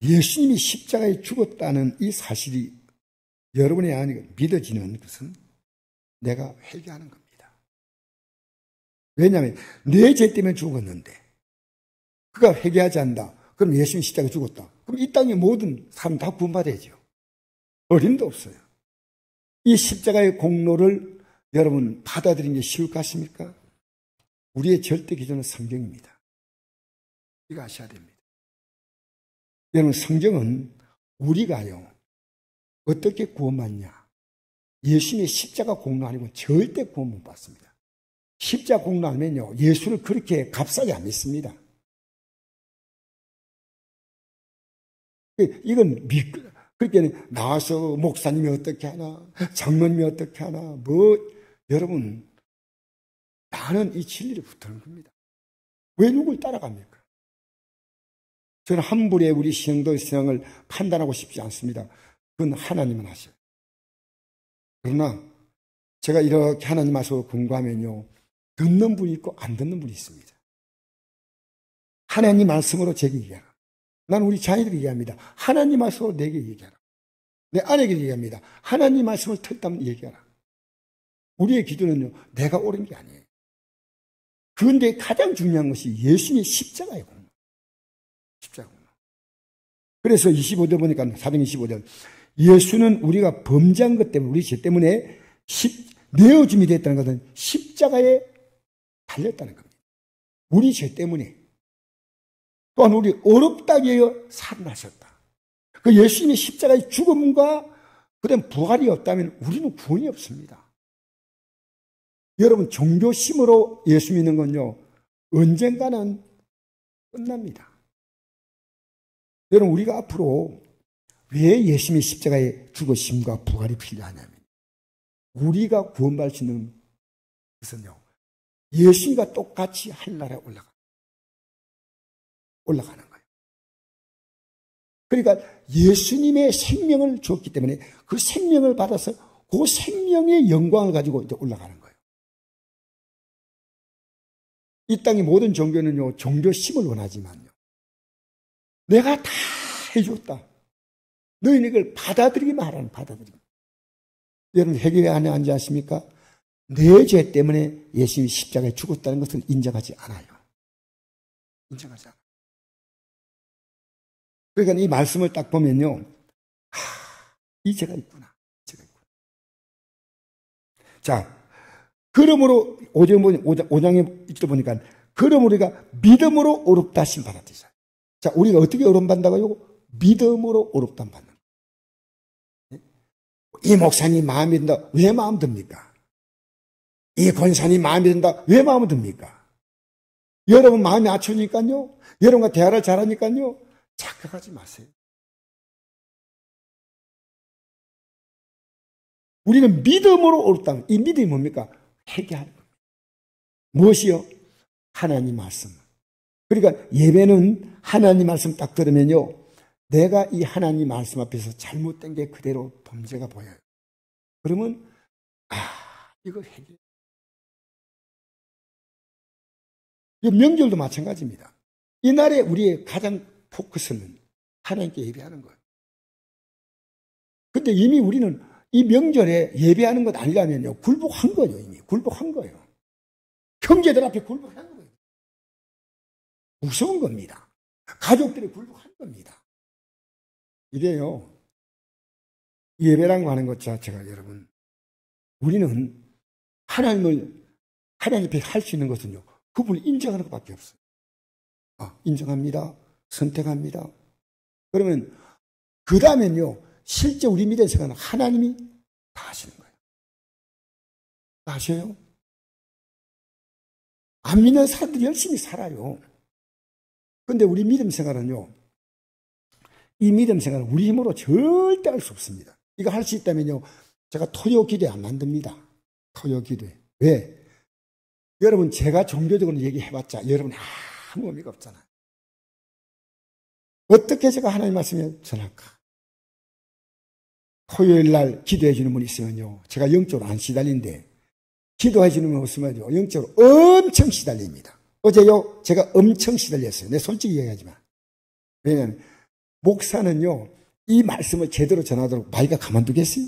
예수님이 십자가에 죽었다는 이 사실이 여러분의 안에 믿어지는 것은 내가 회개하는 겁니다. 왜냐하면 내 죄 때문에 죽었는데 그가 회개하지 않는다. 그럼 예수님 십자가에 죽었다. 그럼 이 땅의 모든 사람 다 구원받아야죠. 어림도 없어요. 이 십자가의 공로를 여러분 받아들이는 게 쉬울 것 같습니까? 우리의 절대 기준은 성경입니다. 이거 아셔야 됩니다. 여러분 성경은 우리가요 어떻게 구원받냐? 예수님의 십자가 공로 아니고 절대 구원 못 받습니다. 십자가 공로 아니면요 예수를 그렇게 값싸게 안 믿습니다. 이건 그렇게 나와서 목사님이 어떻게 하나, 장로님이 어떻게 하나, 여러분 나는 이 진리를 붙드는 겁니다. 왜 누굴 따라갑니까? 저는 함부로 우리 신앙도 신앙을 판단하고 싶지 않습니다. 그건 하나님은 하셔요. 그러나 제가 이렇게 하나님 말씀을 공부하면요 듣는 분이 있고 안 듣는 분이 있습니다. 하나님 말씀으로 제게 얘기하라. 난 우리 자녀들에게 얘기합니다. 하나님 말씀으로 내게 얘기하라. 내 아내에게 얘기합니다. 하나님 말씀을 틀다면 얘기하라. 우리의 기도는요 내가 옳은 게 아니에요. 그런데 가장 중요한 것이 예수님의 십자가의 공로. 십자가 공로. 그래서 25절 보니까 사도행 25절 예수는 우리가 범죄한 것 때문에 우리 죄 때문에 내어줌이 됐다는 것은 십자가에 달렸다는 겁니다. 우리 죄 때문에. 또한 우리 어렵다 위하여 살아나셨다. 그 예수님의 십자가의 죽음과 그런 부활이 없다면 우리는 구원이 없습니다. 여러분 종교심으로 예수 믿는 건요 언젠가는 끝납니다. 여러분 우리가 앞으로 왜 예수님의 십자가의 죽으심과 부활이 필요하냐면 우리가 구원받을 수 있는 것은요 예수님과 똑같이 하늘나라에 올라가는 거예요. 그러니까 예수님의 생명을 줬기 때문에 그 생명을 받아서 그 생명의 영광을 가지고 이제 올라가는 거예요. 이 땅의 모든 종교는요 종교심을 원하지만요 내가 다 해줬다. 너희는 이걸 받아들이기만 하라는 받아들이기. 여러분 회개가 안 하지 않습니까? 내 죄 때문에 예수님이 십자가에 죽었다는 것을 인정하지 않아요. 인정하지 않아요. 그러니까 이 말씀을 딱 보면요. 이 죄가 있구나. 죄가 있구나. 자, 그러므로 5장에 있다 보니까 그러므로 우리가 믿음으로 어렵다 하심 받았다. 자, 우리가 어떻게 어려움 받는다고요? 믿음으로 어렵다 받는 거예요. 이 목사님 마음에 든다. 왜 마음 듭니까? 이 권사님 마음에 든다. 왜 마음에 듭니까? 여러분 마음이 아추니까요. 여러분과 대화를 잘하니까요. 착각하지 마세요. 우리는 믿음으로 어렵다. 이 믿음이 뭡니까? 회개하는 겁니다. 무엇이요? 하나님 말씀. 그러니까 예배는 하나님 말씀 딱 들으면요. 내가 이 하나님 말씀 앞에서 잘못된 게 그대로 범죄가 보여요. 그러면 이거 회개. 이 명절도 마찬가지입니다. 이날에 우리의 가장 포커스는 하나님께 예배하는 거예요. 근데 이미 우리는 이 명절에 예배하는 것 아니라면요. 굴복한 거예요. 이미 굴복한 거예요. 형제들 앞에 굴복한 거예요. 무서운 겁니다. 가족들이 굴복한 겁니다. 이래요. 예배라고 하는 것 자체가 여러분 우리는 하나님 앞에 할 수 있는 것은요. 그분을 인정하는 것밖에 없어요. 인정합니다. 선택합니다. 그러면 그 다음엔요. 실제 우리 믿음의 생활은 하나님이 다 하시는 거예요. 다 하셔요. 안 믿는 사람들이 열심히 살아요. 그런데 우리 믿음 생활은요. 이 믿음 생활은 우리 힘으로 절대 할 수 없습니다. 이거 할 수 있다면요. 제가 토요 기도회 안 만듭니다. 토요 기도회. 왜? 여러분 제가 종교적으로 얘기해봤자 여러분 아무 의미가 없잖아요. 어떻게 제가 하나님 말씀에 전할까? 토요일 날 기도해 주는 분이 있으면요. 제가 영적으로 안 시달린데 기도해 주는 분 없으면요. 영적으로 엄청 시달립니다. 어제요. 제가 엄청 시달렸어요. 내 솔직히 얘기하지만. 왜냐하면 목사는요, 이 말씀을 제대로 전하도록 마이가 가만두겠어요?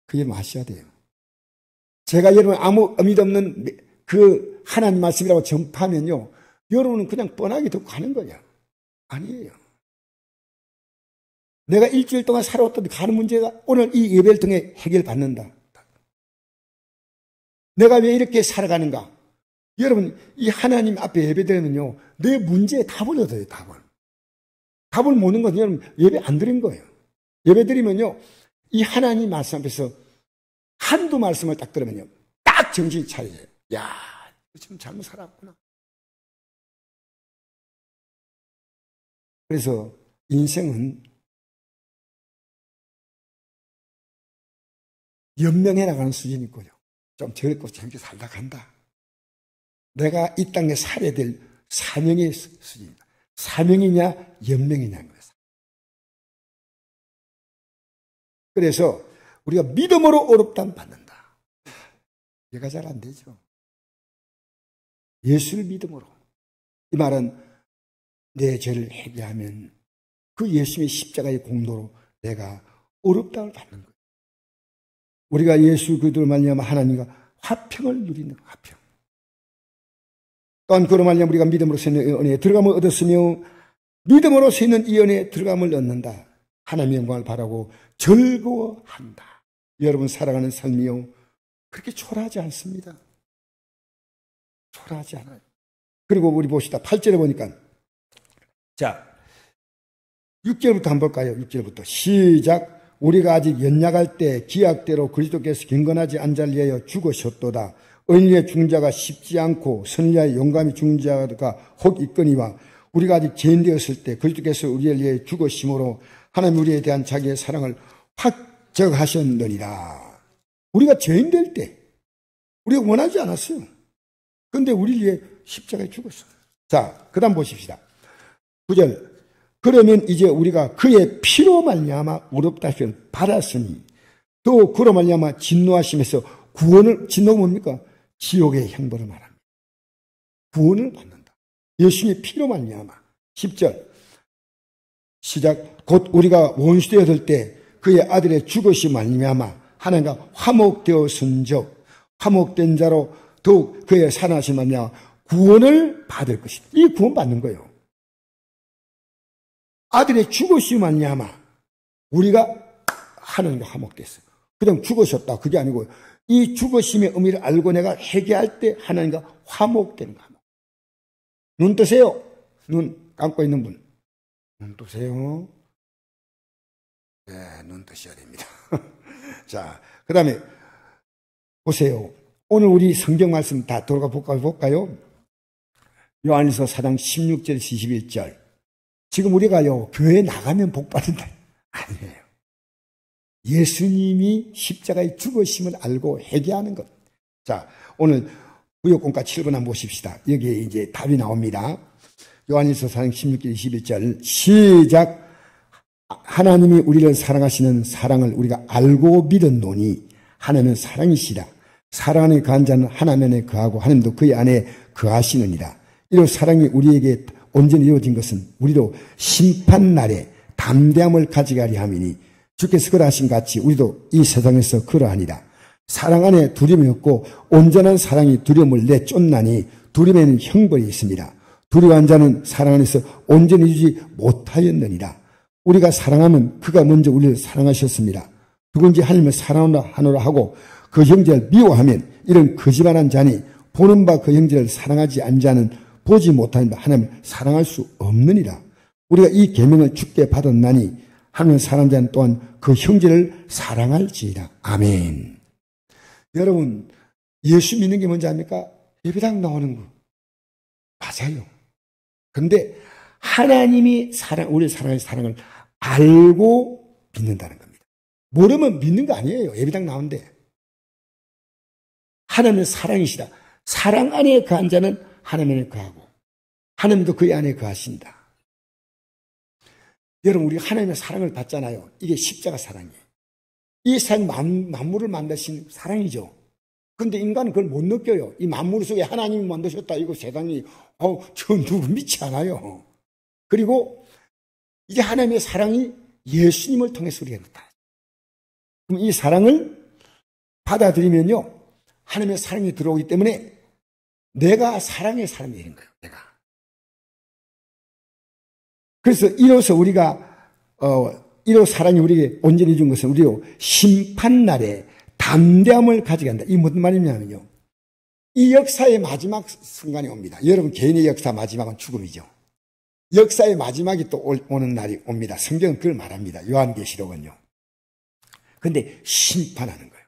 그게 마셔야 돼요. 제가 여러분 아무 의미도 없는 그 하나님 말씀이라고 전파하면요, 여러분은 그냥 뻔하게 듣고 가는 거예요. 아니에요. 내가 일주일 동안 살아왔던 가는 문제가 오늘 이 예배를 통해 해결받는다. 내가 왜 이렇게 살아가는가? 여러분, 이 하나님 앞에 예배드리면요, 내 문제에 답을 얻어요, 답을. 답을 모는 건 여러분, 예배 안 드린 거예요. 예배 드리면요, 이 하나님 말씀 앞에서 한두 말씀을 딱 들으면요, 딱 정신 차려요. 야, 지금 잘못 살았구나. 그래서 인생은 연명해 나가는 수준이 있고요. 좀 즐겁고 재밌게 살다 간다. 내가 이 땅에 살아야 될 사명의 수준이다. 사명이냐 연명이냐는 거예요. 그래서 우리가 믿음으로 어렵다면 받는다. 이해가 잘 안 되죠. 예수를 믿음으로. 이 말은 내 죄를 회개하면 그 예수님의 십자가의 공로로 내가 어렵다을 받는 거예요. 우리가 예수 그리스도를 말미암아 하나님과 화평을 누리는 화평. 또한 그로 말미암아 우리가 믿음으로 서 있는 은혜에 들어감을 얻었으며 믿음으로 서 있는 이 은혜에 들어감을 얻는다. 하나님의 영광을 바라고 즐거워한다. 여러분 살아가는 삶이요, 그렇게 초라하지 않습니다. 초라하지 않아요. 그리고 우리 봅시다. 8절에 보니까, 자 6절부터 한번 볼까요? 6절부터 시작. 우리가 아직 연약할 때 기약대로 그리스도께서 경건하지 않자를 위하여 죽으셨도다. 의인의 중자가 쉽지 않고 선리하여 용감히 중자가 혹 있거니와 우리가 아직 죄인 되었을 때 그리스도께서 우리를 위해 죽으심으로 하나님 우리에 대한 자기의 사랑을 확정하셨느니라. 우리가 죄인 될 때 우리가 원하지 않았어요. 그런데 우리를 위해 십자가에 죽었어요. 자, 그 다음 보십시다. 9절. 그러면 이제 우리가 그의 피로 말미암아 의롭다 하심을 받았으니 또 그로 말미암아 진노하심에서 구원을, 진노가 뭡니까? 지옥의 형벌을 말합니다. 구원을 받는다. 예수님의 피로 말미암아. 10절 시작. 곧 우리가 원수되었을 때 그의 아들의 죽으심 말미암아 하나님과 화목되었은즉 화목된 자로 더욱 그의 살아나심 말미암아 구원을 받을 것이다. 이 구원 받는 거예요. 아들의 죽으심 말미암아 우리가 하나님과 화목됐어요. 그냥 죽으셨다 그게 아니고 이 죽으심의 의미를 알고 내가 회개할 때 하나님과 화목되는 거. 눈 뜨세요. 눈 감고 있는 분. 눈 뜨세요. 네, 눈 뜨셔야 됩니다. 자, 그 다음에 보세요. 오늘 우리 성경 말씀 다 돌아가 볼까요? 요한일서 4장 16절 21절. 지금 우리가요, 교회에 나가면 복 받는다. 아니에요. 예수님이 십자가의 죽으심을 알고 회개하는 것. 자, 오늘 구역공과 7번 한번 보십시다. 여기에 이제 답이 나옵니다. 요한일서 4장 16절 21절 시작. 하나님이 우리를 사랑하시는 사랑을 우리가 알고 믿었노니 하나님은 사랑이시라. 사랑 안에 거한 자는 하나님 안에 거하고 하나님도 그의 안에 거하시느니라. 이런 사랑이 우리에게 온전히 이루어진 것은 우리도 심판날에 담대함을 가져가리 함이니 주께서 그러하신 같이 우리도 이 세상에서 그러하니라. 사랑 안에 두려움이 없고 온전한 사랑이 두려움을 내쫓나니 두려움에는 형벌이 있습니다. 두려워한 자는 사랑 안에서 온전히 유지 못하였느니라. 우리가 사랑하면 그가 먼저 우리를 사랑하셨습니다. 누군지 하나님을 사랑하노라 하고 그 형제를 미워하면 이런 거짓말한 자니 보는 바 그 형제를 사랑하지 않는 자는 보지 못하는 바 하나님을 사랑할 수 없느니라. 우리가 이 계명을 주께 받았나니 하나님을 사랑하는 자는 또한 그 형제를 사랑할지이다. 아멘. 여러분, 예수 믿는 게 뭔지 압니까? 예배당 나오는 거. 맞아요. 근데 하나님이 우리를 사랑하는 사랑을 알고 믿는다는 겁니다. 모르면 믿는 거 아니에요. 예배당 나오는데. 하나님은 사랑이시다. 사랑 안에 거한 자는 하나님 안에 거하고 하나님도 그의 안에 거하신다. 여러분, 우리 하나님의 사랑을 받잖아요. 이게 십자가 사랑이에요. 이 세상 만물을 만드신 사랑이죠. 그런데 인간은 그걸 못 느껴요. 이 만물 속에 하나님이 만드셨다. 이거 세상이 저 누구 믿지 않아요. 그리고 이제 하나님의 사랑이 예수님을 통해서 우리가 나타나요. 그럼 이 사랑을 받아들이면요, 하나님의 사랑이 들어오기 때문에 내가 사랑의 사람이 되는 거예요. 내가. 그래서 이로써 우리가 이로 사랑이 우리에게 온전히 준 것은 우리로 심판날에 담대함을 가지게 한다. 이게 무슨 말이냐면요, 이 역사의 마지막 순간이 옵니다. 여러분 개인의 역사 마지막은 죽음이죠. 역사의 마지막이 또 오는 날이 옵니다. 성경은 그걸 말합니다. 요한계시록은요. 그런데 심판하는 거예요.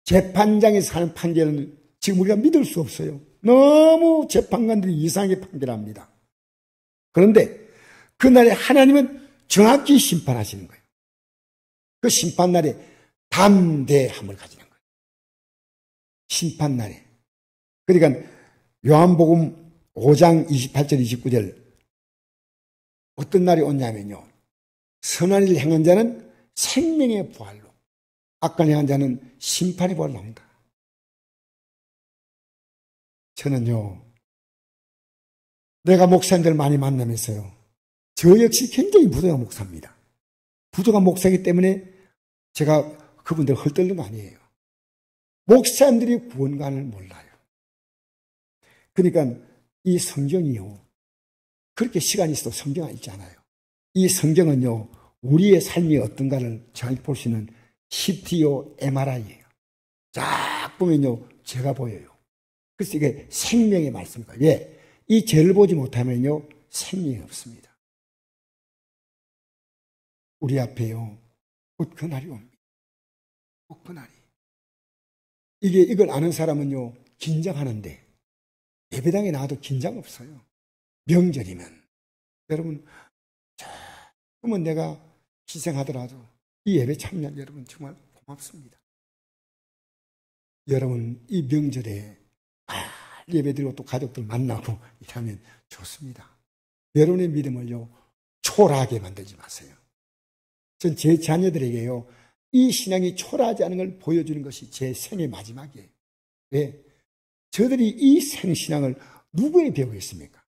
재판장에서 하는 판결은 지금 우리가 믿을 수 없어요. 너무 재판관들이 이상하게 판결합니다. 그런데 그날에 하나님은 정확히 심판하시는 거예요. 그 심판날에 담대함을 가지는 거예요. 심판날에. 그러니까 요한복음 5장 28절 29절 어떤 날이 오냐면요, 선한 일을 행한 자는 생명의 부활로, 악한 행한 자는 심판의 부활로 나온다. 저는요, 내가 목사님들 많이 만나면서요, 저 역시 굉장히 부족한 목사입니다. 부족한 목사이기 때문에 제가 그분들 헐뜯는 거 아니에요. 목사님들이 구원관을 몰라요. 그러니까 이 성경이요, 그렇게 시간이 있어도 성경은 읽지 않아요. 이 성경은요, 우리의 삶이 어떤가를 정확히 볼 수 있는 CTO MRI예요. 쫙 보면요, 제가 보여요. 그래서 이게 생명의 말씀입니다. 왜? 이 죄를 보지 못하면요, 생명이 없습니다. 우리 앞에요, 곧 그날이 옵니다. 곧 그날이. 이걸 아는 사람은요, 긴장하는데, 예배당에 나와도 긴장 없어요. 명절이면. 여러분, 그러면 내가 희생하더라도 이 예배 참여한 여러분 정말 고맙습니다. 여러분, 이 명절에 예배드리고 또 가족들 만나고 이러면 좋습니다. 여러분의 믿음을요, 초라하게 만들지 마세요. 전 제 자녀들에게요, 이 신앙이 초라하지 않은 걸 보여주는 것이 제 생의 마지막이에요. 왜? 저들이 이 생신앙을 누구에 배우겠습니까?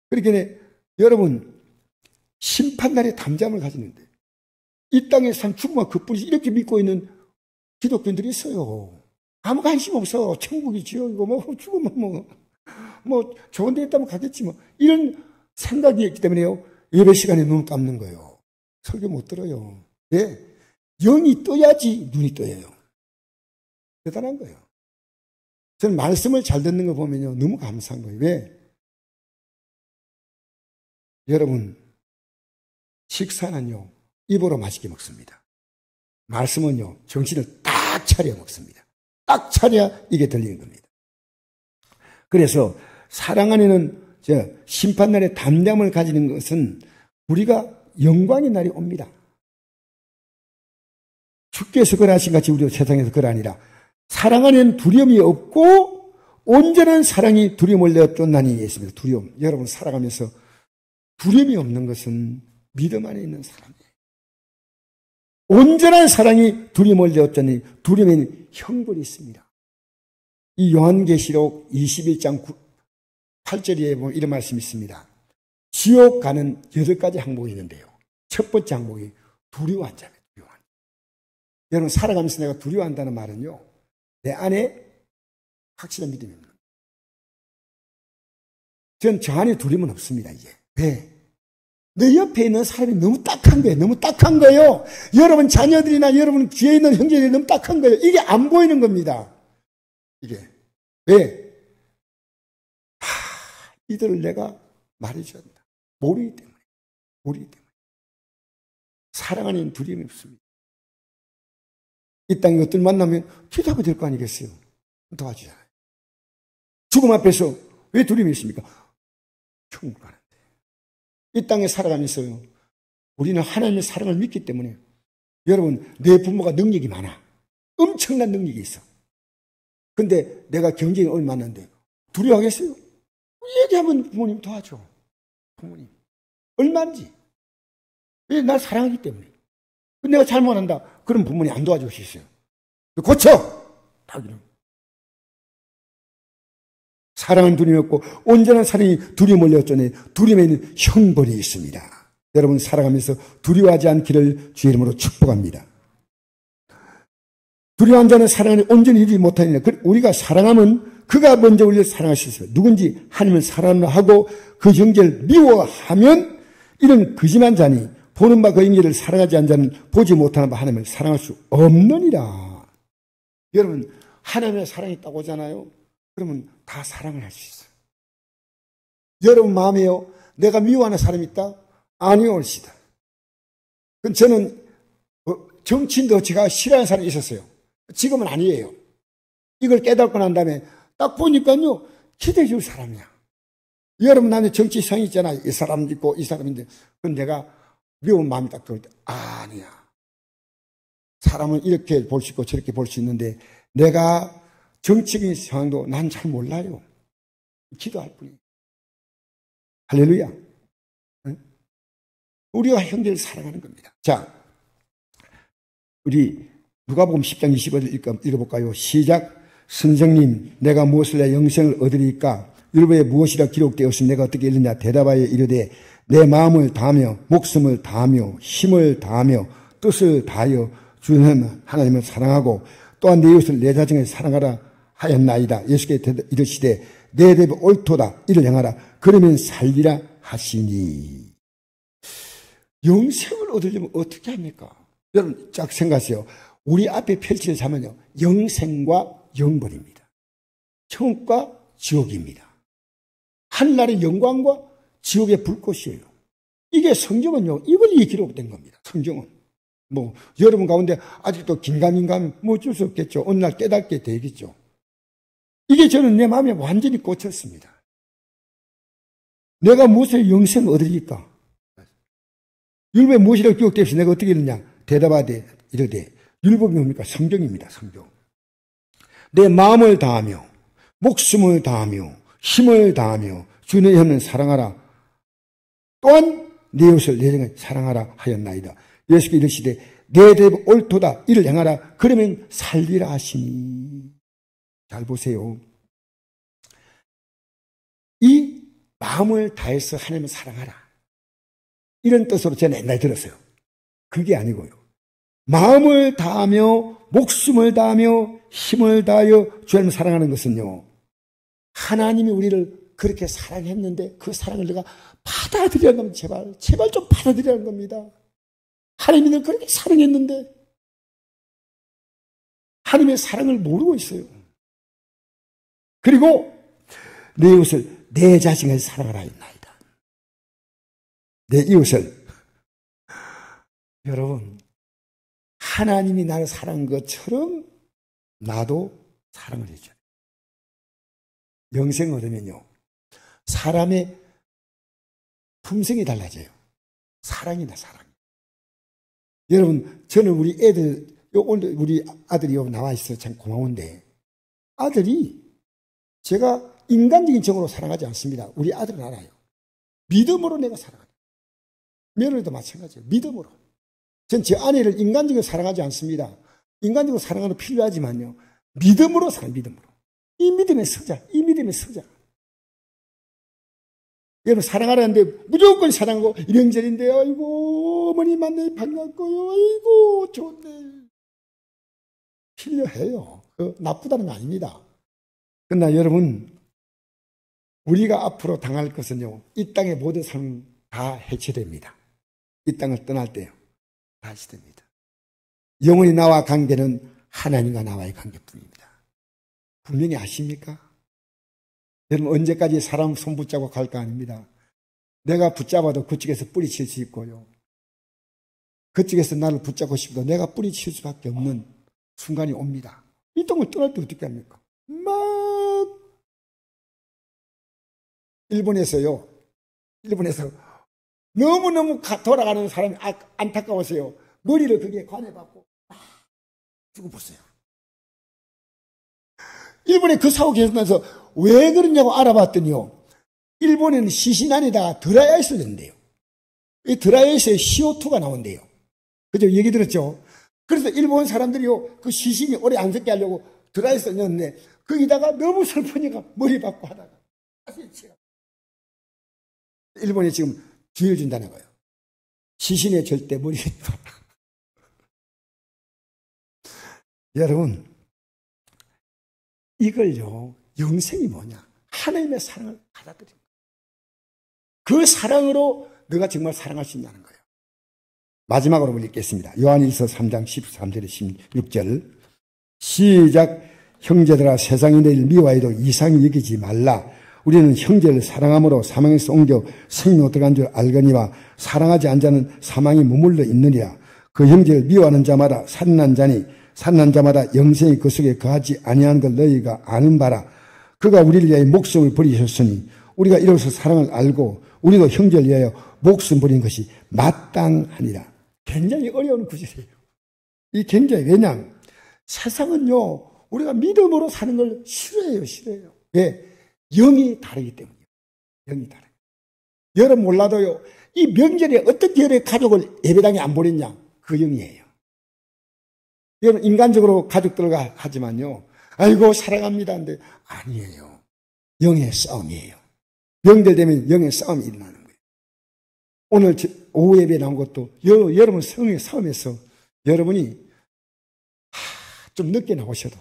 그러니까 여러분, 심판날에 담대함을 가지는데 이 땅에 산 죽음과 그뿐이지 이렇게 믿고 있는 기독교인들이 있어요. 아무 관심 없어. 천국이 지옥이고 뭐 죽으면 뭐 좋은 데 있다면 가겠지 뭐, 이런 생각이 있기 때문에요, 예배 시간에 눈 감는 거예요. 설교 못 들어요. 왜? 영이 떠야지 눈이 떠요. 대단한 거예요. 저는 말씀을 잘 듣는 거 보면요, 너무 감사한 거예요. 왜? 여러분, 식사는요, 입으로 맛있게 먹습니다. 말씀은요, 정신을 딱 차려 먹습니다. 딱 차려야 이게 들리는 겁니다. 그래서 사랑 안에는 심판날에 담대함을 가지는 것은 우리가 영광의 날이 옵니다. 주께서 그러하신 같이 우리도 세상에서 그러 아니라 사랑 안에는 두려움이 없고 온전한 사랑이 두려움을 내어 쫓나니 있습니다. 두려움. 여러분 살아가면서 두려움이 없는 것은 믿음 안에 있는 사람이에요. 온전한 사랑이 두려움을 내어 쫓니 두려움에는 형벌이 있습니다. 이 요한계시록 21장 8절에 보면 이런 말씀이 있습니다. 지옥 가는 8가지 항목이 있는데요, 첫 번째 항목이 두려워한 자입니다. 여러분 살아가면서 내가 두려워한다는 말은요, 내 안에 확실한 믿음이 없는 거예요. 전 저 안에 두려움은 없습니다. 이제 왜? 내 옆에 있는 사람이 너무 딱한 거예요. 너무 딱한 거예요. 여러분 자녀들이나 여러분 뒤에 있는 형제들이 너무 딱한 거예요. 이게 안 보이는 겁니다. 이게 왜? 이들을 내가 말해줘야 한다. 모르기 때문에. 사랑 안에는 두려움이 없습니다. 이 땅에 것들 만나면 기도하고 될 거 아니겠어요? 도와주잖아요. 죽음 앞에서 왜 두려움이 있습니까? 천국 가는데. 이 땅에 살아가면서요, 우리는 하나님의 사랑을 믿기 때문에, 여러분, 내 부모가 능력이 많아. 엄청난 능력이 있어. 근데 내가 경쟁이 얼마 만났는데 두려워하겠어요? 얘기하면 부모님 도와줘. 부모님. 얼마인지. 왜? 날 사랑하기 때문에. 내가 잘못한다. 그럼 부모님 안 도와줄 수 있어요. 고쳐! 딱 이런. 사랑은 두려움이 없고 온전한 사랑이 두려움을 내었더니 두려움에는 형벌이 있습니다. 여러분 살아가면서 두려워하지 않기를 주의 이름으로 축복합니다. 두려워한 자는 사랑을 온전히 이루지 못하느냐. 우리가 사랑하면 그가 먼저 우리를 사랑하셨어요. 누군지 하나님을 사랑하고 그 형제를 미워하면 이런 거짓말 자니 보는 바 그 형제를 사랑하지 않는 자는 보지 못하는 바 하나님을 사랑할 수 없느니라. 여러분 하나님의 사랑이 있다고 하잖아요. 그러면 다 사랑을 할 수 있어요. 여러분 마음에요. 내가 미워하는 사람이 있다? 아니요, 옳시다. 저는 정치인도 제가 싫어하는 사람이 있었어요. 지금은 아니에요. 이걸 깨닫고 난 다음에 딱 보니까요, 기대해 줄 사람이야. 여러분, 나는 정치성이 있잖아. 이 사람 있고, 이 사람인데. 그건 내가 미운 마음이 딱 들을 때, 아니야. 사람은 이렇게 볼 수 있고 저렇게 볼 수 있는데, 내가 정치적인 상황도 난 잘 몰라요. 기도할 뿐이에요. 할렐루야. 우리가 형제를 사랑하는 겁니다. 자, 우리 누가복음 10장 25절 읽어볼까요? 시작. 선생님, 내가 무엇을 해 영생을 얻으리까? 율법에 무엇이라 기록되었으니 내가 어떻게 읽느냐? 대답하여 이르되 내 마음을 다하며 목숨을 다하며 힘을 다하며 뜻을 다하여 주 하나님을 사랑하고 또한 내 이웃을 내 자신을 사랑하라 하였나이다. 예수께서 이르시되 내 대비 옳도다 이를 행하라 그러면 살리라 하시니. 영생을 얻으려면 어떻게 합니까? 여러분 쫙 생각하세요. 우리 앞에 펼쳐자면요, 영생과 영벌입니다. 천국과 지옥입니다. 하늘나라의 영광과 지옥의 불꽃이에요. 이게 성경은요, 이걸 기록된 겁니다. 성경은. 여러분 가운데 아직도 긴가민가하면 어쩔 수 없겠죠. 어느 날 깨닫게 되겠죠. 이게 저는 내 마음에 완전히 꽂혔습니다. 내가 무엇을 영생을 얻으리까? 율법에 무엇이라고 기록되었으니 내가 어떻게 이르냐? 대답하되 이르되 율법이 뭡니까? 성경입니다. 성경. 내 마음을 다하며 목숨을 다하며 힘을 다하며 주의 하나님을 사랑하라. 또한 내 이웃을 내 자신을 사랑하라 하였나이다. 예수께서 이르시되 내 대비 옳도다 이를 행하라 그러면 살리라 하시니. 잘 보세요. 이 마음을 다해서 하나님을 사랑하라, 이런 뜻으로 저는 옛날에 들었어요. 그게 아니고요. 마음을 다하며 목숨을 다하며 힘을 다하여 주님을 사랑하는 것은요, 하나님이 우리를 그렇게 사랑했는데 그 사랑을 내가 받아들이라는 겁니다. 제발 좀 받아들이라는 겁니다. 하나님이 늘 그렇게 사랑했는데 하나님의 사랑을 모르고 있어요. 그리고 내 이웃을 내 자신을 사랑하라 했나이다. 내 이웃을. 여러분, 하나님이 나를 사랑한 것처럼 나도 사랑을 해줘요. 영생을 얻으면요, 사람의 품성이 달라져요. 사랑이다, 사랑. 여러분, 저는 우리 애들, 오늘 우리 아들이 여기 나와 있어서 참 고마운데, 아들이 제가 인간적인 정으로 사랑하지 않습니다. 우리 아들은 알아요. 믿음으로 내가 사랑해요. 며느리도 마찬가지예요. 믿음으로. 전 제 아내를 인간적으로 사랑하지 않습니다. 인간적으로 사랑하는 필요하지만요, 믿음으로 사랑해요. 믿음으로. 이 믿음의 서자, 이 믿음의 서자. 여러분, 사랑하라는데 무조건 사랑하고, 명절인데요, 아이고, 어머니 만나니 반갑고요, 아이고, 좋네. 필요해요. 나쁘다는 거 아닙니다. 그러나 여러분, 우리가 앞으로 당할 것은요, 이 땅의 모든 삶은 다 해체됩니다. 이 땅을 떠날 때요, 다 해체됩니다. 영원히 나와 관계는 하나님과 나와의 관계뿐입니다. 분명히 아십니까? 여러분, 언제까지 사람 손 붙잡고 갈까 아닙니다. 내가 붙잡아도 그쪽에서 뿌리칠 수 있고요, 그쪽에서 나를 붙잡고 싶어도 내가 뿌리칠 수밖에 없는 순간이 옵니다. 이 땅을 떠날 때 어떻게 합니까? 막 일본에서 너무너무 돌아가는 사람이 안타까워서요, 머리를 그게 관해받고 막 죽어버렸어요. 일본에 그 사고 계속나서 왜 그러냐고 알아봤더니요, 일본에는 시신 안에다가 드라이아이스를 넣는데요. 이 드라이아이스에 CO2가 나온대요. 그죠? 얘기 들었죠? 그래서 일본 사람들이요, 그 시신이 오래 안 썩게 하려고 드라이아이스를 넣었는데, 거기다가 너무 슬프니까 머리 박고 하다가 일본이 지금 기회를 준다는 거예요. 시신의 절대 머리 여러분, 이걸요, 영생이 뭐냐? 하나님의 사랑을 받아들인 거예요. 그 사랑으로 너가 정말 사랑할 수 있냐는 거예요. 마지막으로 읽겠습니다. 요한일서 3장 13절에 16절. 시작. 형제들아, 세상이 너희를 미워해도 이상히 여기지 말라. 우리는 형제를 사랑함으로 사망에서 옮겨 생명으로 들어간 줄 알거니와 사랑하지 않은 자는 사망이 머물러 있느니라. 그 형제를 미워하는 자마다 살인한 자니 살인한 자마다 영생이 그 속에 거하지 아니하는 걸 너희가 아는 바라. 그가 우리를 위하여 목숨을 버리셨으니 우리가 이로써 사랑을 알고 우리도 형제를 위하여 목숨 버린 것이 마땅하니라. 굉장히 어려운 구절이에요. 이 굉장히, 왜냐? 세상은요, 우리가 믿음으로 사는 걸 싫어해요, 싫어해요. 왜? 영이 다르기 때문이에요. 영이 다르요. 여러분 몰라도요, 이 명절에 어떻게 여러 가족을 예배당에 안 보냈냐? 그 영이에요. 여러분, 인간적으로 가족들과 하지만요, 아이고, 사랑합니다. 근데 아니에요. 영의 싸움이에요. 명절 되면 영의 싸움이 일어나는 거예요. 오늘 오후 예배에 나온 것도 여러분 성의 싸움에서 여러분이 좀 늦게 나오셔도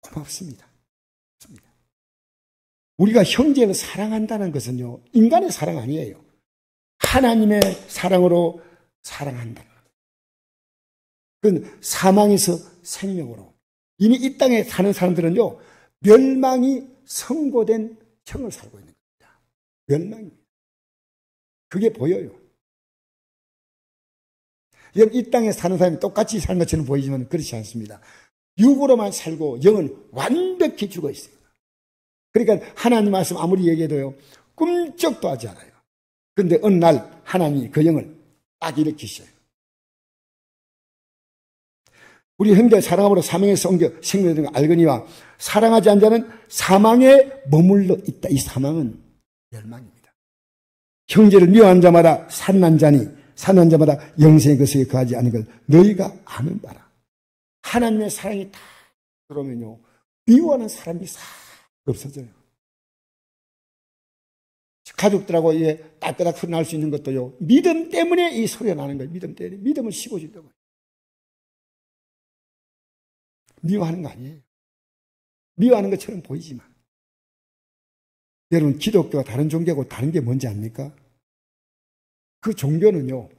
고맙습니다. 우리가 형제를 사랑한다는 것은요, 인간의 사랑 아니에요. 하나님의 사랑으로 사랑한다는 거예요. 그건 사망에서 생명으로. 이미 이 땅에 사는 사람들은요, 멸망이 선고된 형을 살고 있는 겁니다. 멸망입니다. 그게 보여요. 여러분, 이 땅에 사는 사람이 똑같이 사는 것처럼 보이지만 그렇지 않습니다. 육으로만 살고 영은 완벽히 죽어 있어요. 그러니까 하나님 말씀 아무리 얘기해도요, 꿈쩍도 하지 않아요. 그런데 어느 날 하나님이 그 영을 딱 일으키셔요. 우리 형제 사랑함으로 사망에서 옮겨 생명을 얻은 걸 알거니와 사랑하지 않은 자는 사망에 머물러 있다. 이 사망은 멸망입니다. 형제를 미워하는 자마다 살인한 자니 살인한 자마다 영생의 그 속에 거하지 않은 걸 너희가 아는 바라. 하나님의 사랑이 다 들어오면요, 미워하는 사람이 싹 없어져요. 가족들하고 따끈따끈 소리 날 수 있는 것도요, 믿음 때문에 이 소리가 나는 거예요. 믿음 때문에. 믿음을 씹어주려고. 미워하는 거 아니에요. 미워하는 것처럼 보이지만. 여러분, 기독교가 다른 종교하고 다른 게 뭔지 압니까? 그 종교는요,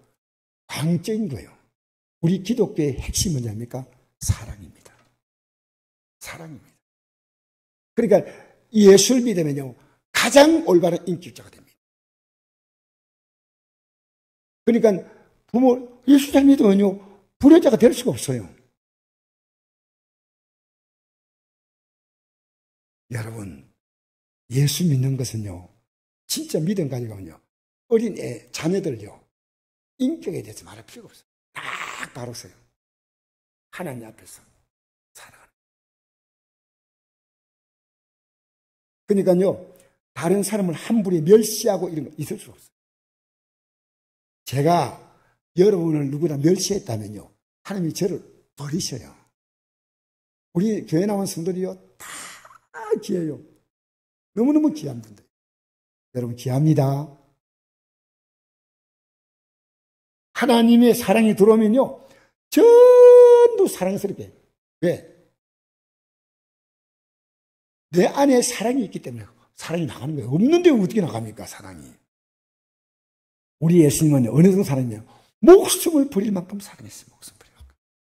광적인 거예요. 우리 기독교의 핵심이 뭔지 압니까? 사랑입니다. 사랑입니다. 그러니까 예수를 믿으면요, 가장 올바른 인격자가 됩니다. 그러니까 예수 잘 믿으면요, 불효자가 될 수가 없어요. 여러분, 예수 믿는 것은요, 진짜 믿음 가지고는요, 어린 자녀들요, 인격에 대해서 말할 필요가 없어요. 딱 바로서요. 하나님 앞에서 살아가는. 그러니까요, 다른 사람을 함부로 멸시하고 이런 거 있을 수 없어요. 제가 여러분을 누구나 멸시했다면요, 하나님이 저를 버리셔요. 우리 교회 나온 성도들이요, 다 귀해요. 너무너무 귀한 분들. 여러분, 귀합니다. 하나님의 사랑이 들어오면요, 전부 사랑스럽게 해요. 왜? 내 안에 사랑이 있기 때문에 사랑이 나가는 거예요. 없는데 어떻게 나갑니까, 사랑이? 우리 예수님은 어느 정도 사랑이냐? 목숨을 버릴 만큼 사랑했어요, 목숨을 버릴.